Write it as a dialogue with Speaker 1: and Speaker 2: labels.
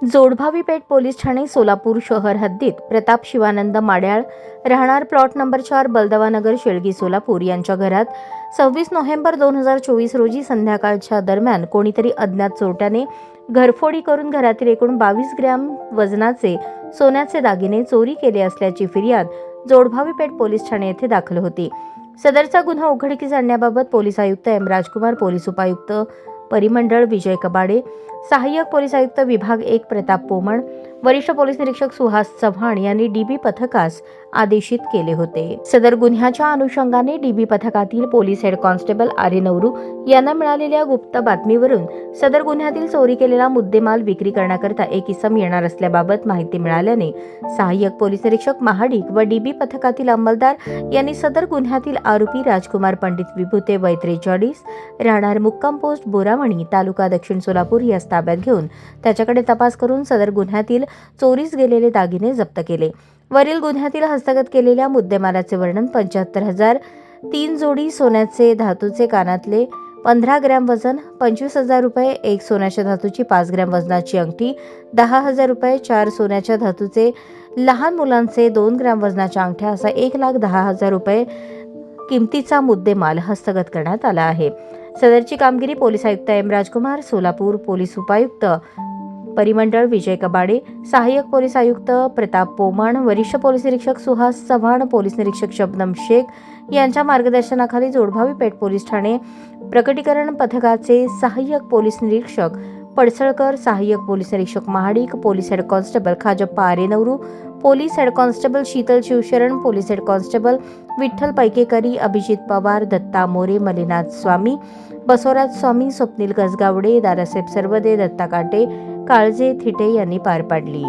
Speaker 1: जोडभावी पेठ police Thane Solapur शहर हद्दीत प्रताप शिवानंद माड्याळ राहणार प्लॉट नंबर 4 बलदवानगर शेळगी सोलापूर यांच्या घरात 26 नोव्हेंबर 2024 रोजी संध्याकाळच्या दरम्यान कोणीतरी अज्ञात चोरट्याने घरफोडी करून घरातील एकूण 22 ग्रॅम वजनाचे सोन्याचे दागिने चोरी केले असल्याची फिर्याद जोडभावी पेठ पोलीस ठाणे येथे दाखल होती। सदरचा गुन्हा उघडकीस आणण्याबाबत पोलीस आयुक्त एम राजकुमार, पोलीस उपायुक्त परिमंडळ विजय कबाडे, सहाय्यक पोलीस आयुक्त विभाग 1 प्रताप पोमण, वरिष्ठ पोलीस निरीक्षक सुहास चव्हाण यांनी डीबी पथकास आदेशित केले होते। सदर गुन्ह्याच्या अनुषंगाने डीबी पथकातील पोलीस हेड कॉन्स्टेबल आर्य नवरू यांना मिळालेल्या गुप्त बातमीवरून सदर गुन्ह्यातील चोरी केलेला मुद्देमाल विक्री करण्याकरता एक इसम येणार असल्याबाबत माहिती मिळाल्याने सहाय्यक पोलीस निरीक्षक महाडिक व डीबी पथकातील अंमलदार यांनी सदर गुन्ह्यातील आरोपी राजकुमार पंडित विभूते वय 43 राहणार मुक्काम पोस्ट बोरावणी तालुका दक्षिण सोलापूर यास ताब्यात घेऊन त्याच्याकडे तपास करून सदर गुन्ह्यातील चोरीस गेलेले दागिने जप्त केले। वरील गुन्ह्यातील हस्तगत केलेल्या मुद्देमालाचे वर्णन 75,000, 3 जोडी सोन्याचे धातूचे कानातले 15 ग्रॅम वजन, 25,000 रुपये, एक सोन्याच्या धातूची 5 ग्रॅम वजनाची अंगठी, 10,000 रुपये, 4 सोन्याच्या धातूचे लहान मुलांचे 2 ग्रॅम वजनाच्या अंगठ्या असा 1,10,000 रुपये किमतीचा मुद्देमाल हस्तगत करण्यात आला आहे। सदरची कामगिरी पोलीस आयुक्त एम राजकुमार, सोलापूर, पोलीस उपायुक्त परिमंडळ विजय कबाडे, सहाय्यक पोलीस आयुक्त प्रताप पोमण, वरिष्ठ पोलीस निरीक्षक सुहास चव्हाण, पोलीस निरीक्षक शबनम शेख यांच्या मार्गदर्शनाखाली जोडभावी पेठ पोलीस ठाणे प्रकटीकरण पथकाचे सहाय्यक पोलीस निरीक्षक पडसळकर, सहाय्यक पोलीस निरीक्षक Mahadik, police head constable Khajappa Aare Navaru, police head constable Sheetal Shivsharan, police head constable Vitthal Paikekari, Abhijit Pawar, Datta More, Malinath Swami, Basavraj Swami, Swapnil Gajgawde, Dadasaheb Sarwade, Datta Kate, Kalje Thite यांनी पार पाडली।